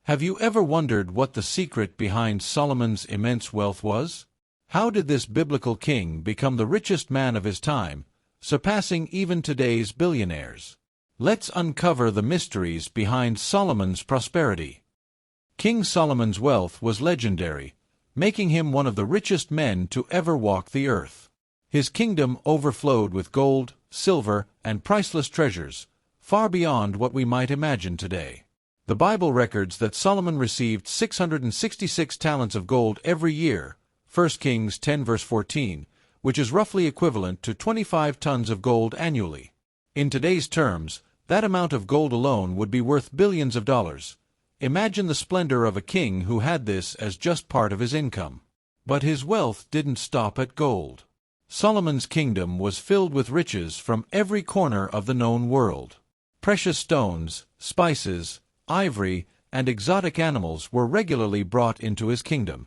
Have you ever wondered what the secret behind Solomon's immense wealth was? How did this biblical king become the richest man of his time, surpassing even today's billionaires? Let's uncover the mysteries behind Solomon's prosperity. King Solomon's wealth was legendary, making him one of the richest men to ever walk the earth. His kingdom overflowed with gold, silver, and priceless treasures, far beyond what we might imagine today. The Bible records that Solomon received 666 talents of gold every year, 1 Kings 10 verse 14, which is roughly equivalent to 25 tons of gold annually. In today's terms, that amount of gold alone would be worth billions of dollars. Imagine the splendor of a king who had this as just part of his income. But his wealth didn't stop at gold. Solomon's kingdom was filled with riches from every corner of the known world. Precious stones, spices, ivory, and exotic animals were regularly brought into his kingdom.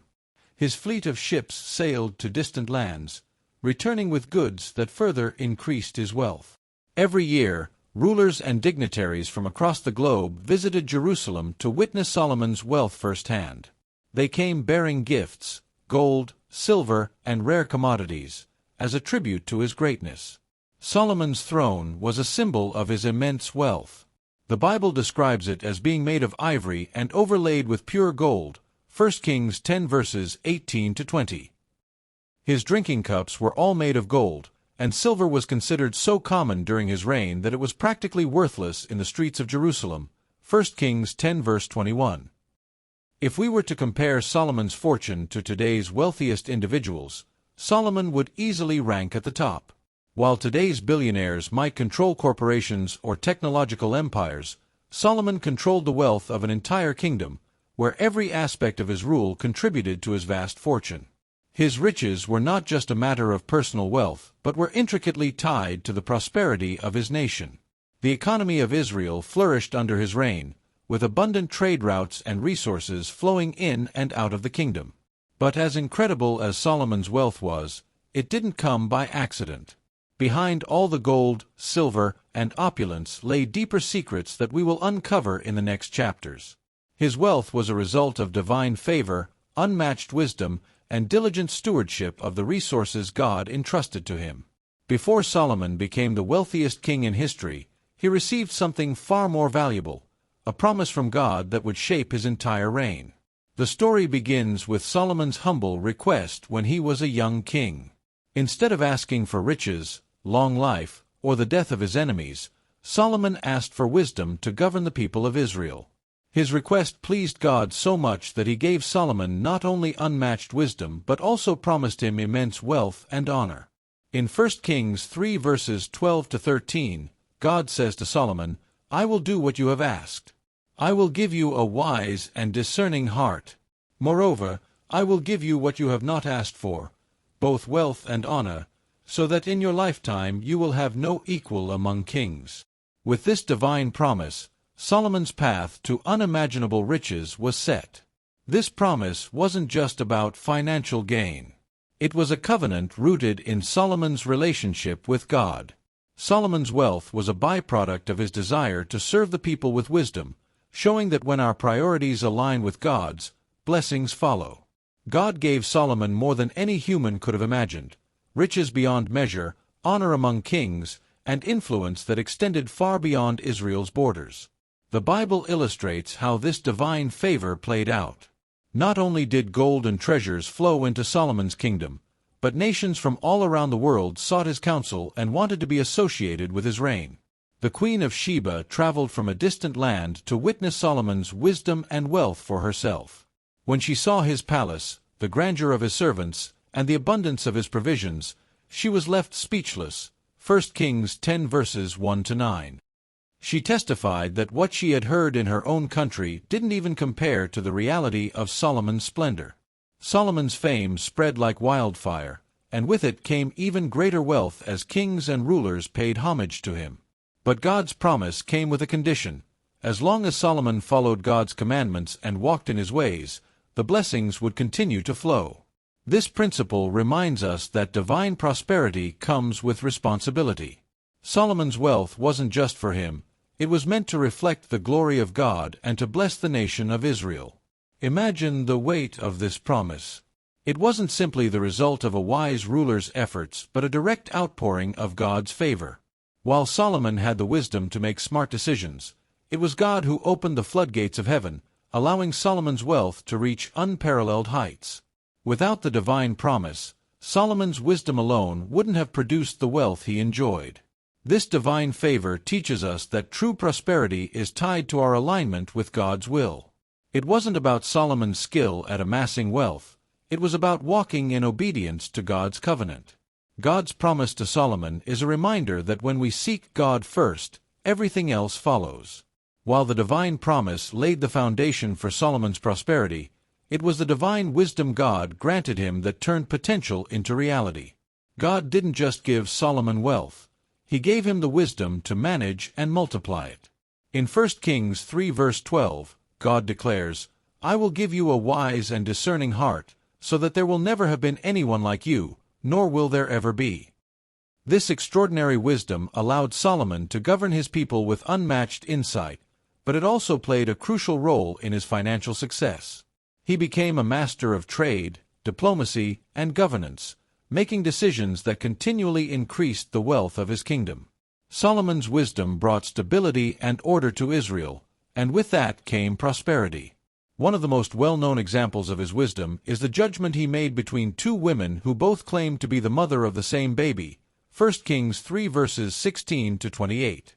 His fleet of ships sailed to distant lands, returning with goods that further increased his wealth. Every year, rulers and dignitaries from across the globe visited Jerusalem to witness Solomon's wealth firsthand. They came bearing gifts, gold, silver, and rare commodities, as a tribute to his greatness. Solomon's throne was a symbol of his immense wealth. The Bible describes it as being made of ivory and overlaid with pure gold, 1 Kings 10 verses 18 to 20. His drinking cups were all made of gold, and silver was considered so common during his reign that it was practically worthless in the streets of Jerusalem, 1 Kings 10 verse 21. If we were to compare Solomon's fortune to today's wealthiest individuals, Solomon would easily rank at the top. While today's billionaires might control corporations or technological empires, Solomon controlled the wealth of an entire kingdom, where every aspect of his rule contributed to his vast fortune. His riches were not just a matter of personal wealth, but were intricately tied to the prosperity of his nation. The economy of Israel flourished under his reign, with abundant trade routes and resources flowing in and out of the kingdom. But as incredible as Solomon's wealth was, it didn't come by accident. Behind all the gold, silver, and opulence lay deeper secrets that we will uncover in the next chapters. His wealth was a result of divine favor, unmatched wisdom, and diligent stewardship of the resources God entrusted to him. Before Solomon became the wealthiest king in history, he received something far more valuable, a promise from God that would shape his entire reign. The story begins with Solomon's humble request when he was a young king. Instead of asking for riches, long life, or the death of his enemies, Solomon asked for wisdom to govern the people of Israel. His request pleased God so much that he gave Solomon not only unmatched wisdom but also promised him immense wealth and honor. In 1 Kings 3 verses 12 to 13, God says to Solomon, "I will do what you have asked. I will give you a wise and discerning heart. Moreover, I will give you what you have not asked for, both wealth and honor, so that in your lifetime you will have no equal among kings." With this divine promise, Solomon's path to unimaginable riches was set. This promise wasn't just about financial gain. It was a covenant rooted in Solomon's relationship with God. Solomon's wealth was a byproduct of his desire to serve the people with wisdom, showing that when our priorities align with God's, blessings follow. God gave Solomon more than any human could have imagined: riches beyond measure, honor among kings, and influence that extended far beyond Israel's borders. The Bible illustrates how this divine favor played out. Not only did gold and treasures flow into Solomon's kingdom, but nations from all around the world sought his counsel and wanted to be associated with his reign. The Queen of Sheba traveled from a distant land to witness Solomon's wisdom and wealth for herself. When she saw his palace, the grandeur of his servants, and the abundance of his provisions, she was left speechless. 1 Kings 10 verses 1 to 9. She testified that what she had heard in her own country didn't even compare to the reality of Solomon's splendor. Solomon's fame spread like wildfire, and with it came even greater wealth as kings and rulers paid homage to him. But God's promise came with a condition. As long as Solomon followed God's commandments and walked in his ways, the blessings would continue to flow. This principle reminds us that divine prosperity comes with responsibility. Solomon's wealth wasn't just for him, It was meant to reflect the glory of God and to bless the nation of Israel. Imagine the weight of this promise. It wasn't simply the result of a wise ruler's efforts, but a direct outpouring of God's favor. While Solomon had the wisdom to make smart decisions, it was God who opened the floodgates of heaven, allowing Solomon's wealth to reach unparalleled heights. Without the divine promise, Solomon's wisdom alone wouldn't have produced the wealth he enjoyed. This divine favor teaches us that true prosperity is tied to our alignment with God's will. It wasn't about Solomon's skill at amassing wealth. It was about walking in obedience to God's covenant. God's promise to Solomon is a reminder that when we seek God first, everything else follows. While the divine promise laid the foundation for Solomon's prosperity, it was the divine wisdom God granted him that turned potential into reality. God didn't just give Solomon wealth. He gave him the wisdom to manage and multiply it. In 1 Kings 3 verse 12, God declares, "I will give you a wise and discerning heart, so that there will never have been anyone like you, nor will there ever be." This extraordinary wisdom allowed Solomon to govern his people with unmatched insight, but it also played a crucial role in his financial success. He became a master of trade, diplomacy, and governance, making decisions that continually increased the wealth of his kingdom. Solomon's wisdom brought stability and order to Israel, and with that came prosperity. One of the most well-known examples of his wisdom is the judgment he made between two women who both claimed to be the mother of the same baby, 1 Kings 3 verses 16 to 28.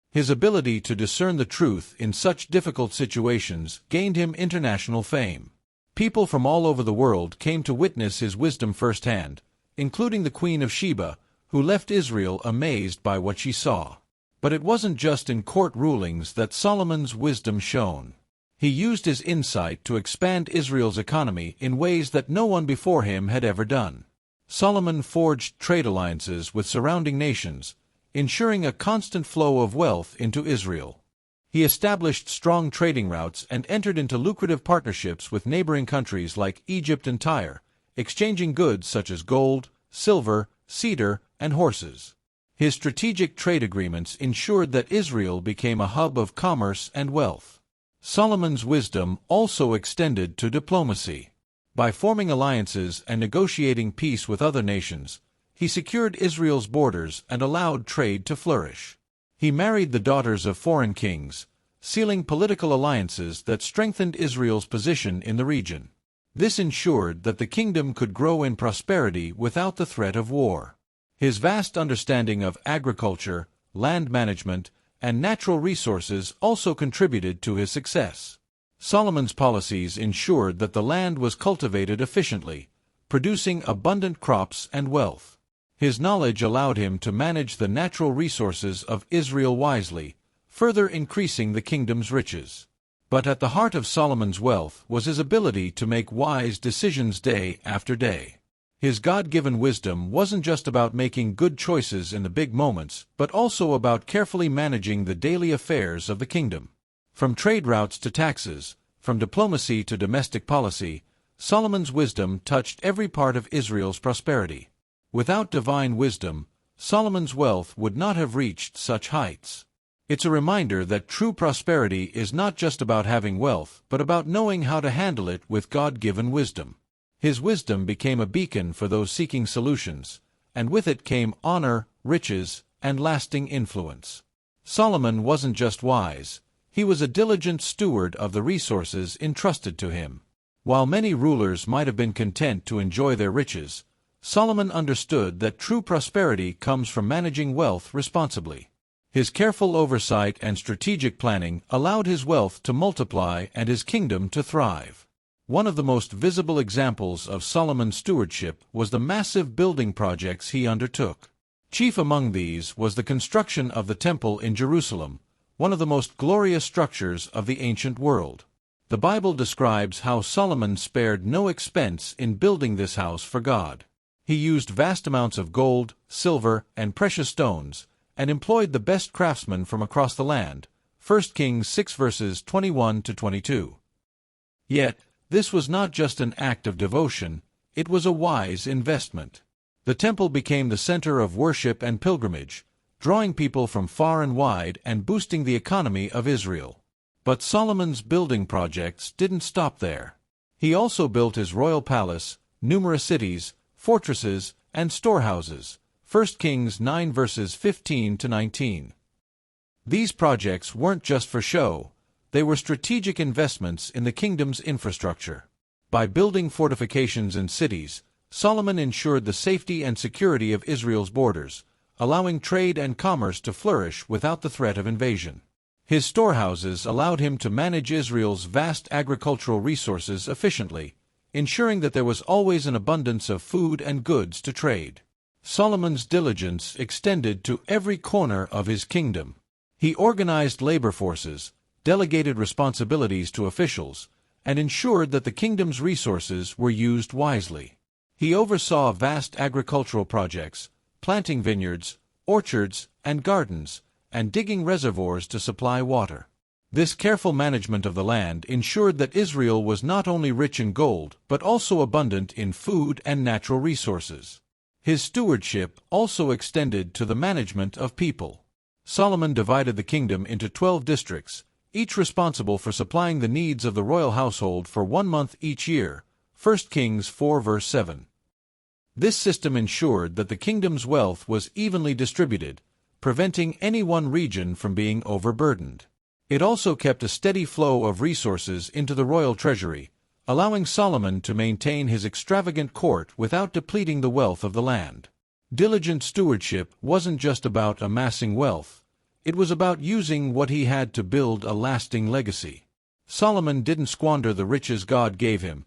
His ability to discern the truth in such difficult situations gained him international fame. People from all over the world came to witness his wisdom firsthand, including the Queen of Sheba, who left Israel amazed by what she saw. But it wasn't just in court rulings that Solomon's wisdom shone. He used his insight to expand Israel's economy in ways that no one before him had ever done. Solomon forged trade alliances with surrounding nations, ensuring a constant flow of wealth into Israel. He established strong trading routes and entered into lucrative partnerships with neighboring countries like Egypt and Tyre, exchanging goods such as gold, silver, cedar, and horses. His strategic trade agreements ensured that Israel became a hub of commerce and wealth. Solomon's wisdom also extended to diplomacy. By forming alliances and negotiating peace with other nations, he secured Israel's borders and allowed trade to flourish. He married the daughters of foreign kings, sealing political alliances that strengthened Israel's position in the region. This ensured that the kingdom could grow in prosperity without the threat of war. His vast understanding of agriculture, land management, and natural resources also contributed to his success. Solomon's policies ensured that the land was cultivated efficiently, producing abundant crops and wealth. His knowledge allowed him to manage the natural resources of Israel wisely, further increasing the kingdom's riches. But at the heart of Solomon's wealth was his ability to make wise decisions day after day. His God-given wisdom wasn't just about making good choices in the big moments, but also about carefully managing the daily affairs of the kingdom. From trade routes to taxes, from diplomacy to domestic policy, Solomon's wisdom touched every part of Israel's prosperity. Without divine wisdom, Solomon's wealth would not have reached such heights. It's a reminder that true prosperity is not just about having wealth, but about knowing how to handle it with God-given wisdom. His wisdom became a beacon for those seeking solutions, and with it came honor, riches, and lasting influence. Solomon wasn't just wise, he was a diligent steward of the resources entrusted to him. While many rulers might have been content to enjoy their riches, Solomon understood that true prosperity comes from managing wealth responsibly. His careful oversight and strategic planning allowed his wealth to multiply and his kingdom to thrive. One of the most visible examples of Solomon's stewardship was the massive building projects he undertook. Chief among these was the construction of the Temple in Jerusalem, one of the most glorious structures of the ancient world. The Bible describes how Solomon spared no expense in building this house for God. He used vast amounts of gold, silver, and precious stones, and employed the best craftsmen from across the land. 1 Kings 6 verses 21 to 22. Yet, this was not just an act of devotion, it was a wise investment. The temple became the center of worship and pilgrimage, drawing people from far and wide and boosting the economy of Israel. But Solomon's building projects didn't stop there. He also built his royal palace, numerous cities, fortresses, and storehouses. 1 Kings 9 verses 15 to 19. These projects weren't just for show, they were strategic investments in the kingdom's infrastructure. By building fortifications and cities, Solomon ensured the safety and security of Israel's borders, allowing trade and commerce to flourish without the threat of invasion. His storehouses allowed him to manage Israel's vast agricultural resources efficiently, ensuring that there was always an abundance of food and goods to trade. Solomon's diligence extended to every corner of his kingdom. He organized labor forces, delegated responsibilities to officials, and ensured that the kingdom's resources were used wisely. He oversaw vast agricultural projects, planting vineyards, orchards, and gardens, and digging reservoirs to supply water. This careful management of the land ensured that Israel was not only rich in gold but also abundant in food and natural resources. His stewardship also extended to the management of people. Solomon divided the kingdom into 12 districts, each responsible for supplying the needs of the royal household for 1 month each year. 1 Kings 4 verse 7. This system ensured that the kingdom's wealth was evenly distributed, preventing any one region from being overburdened. It also kept a steady flow of resources into the royal treasury, allowing Solomon to maintain his extravagant court without depleting the wealth of the land. Diligent stewardship wasn't just about amassing wealth, it was about using what he had to build a lasting legacy. Solomon didn't squander the riches God gave him.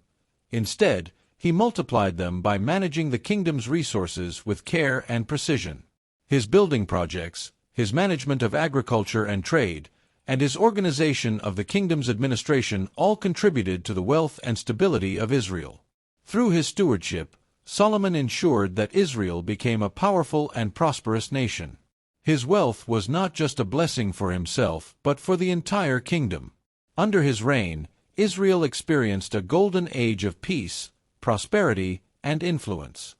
Instead, he multiplied them by managing the kingdom's resources with care and precision. His building projects, his management of agriculture and trade, and his organization of the kingdom's administration all contributed to the wealth and stability of Israel. Through his stewardship, Solomon ensured that Israel became a powerful and prosperous nation. His wealth was not just a blessing for himself but for the entire kingdom. Under his reign, Israel experienced a golden age of peace, prosperity, and influence.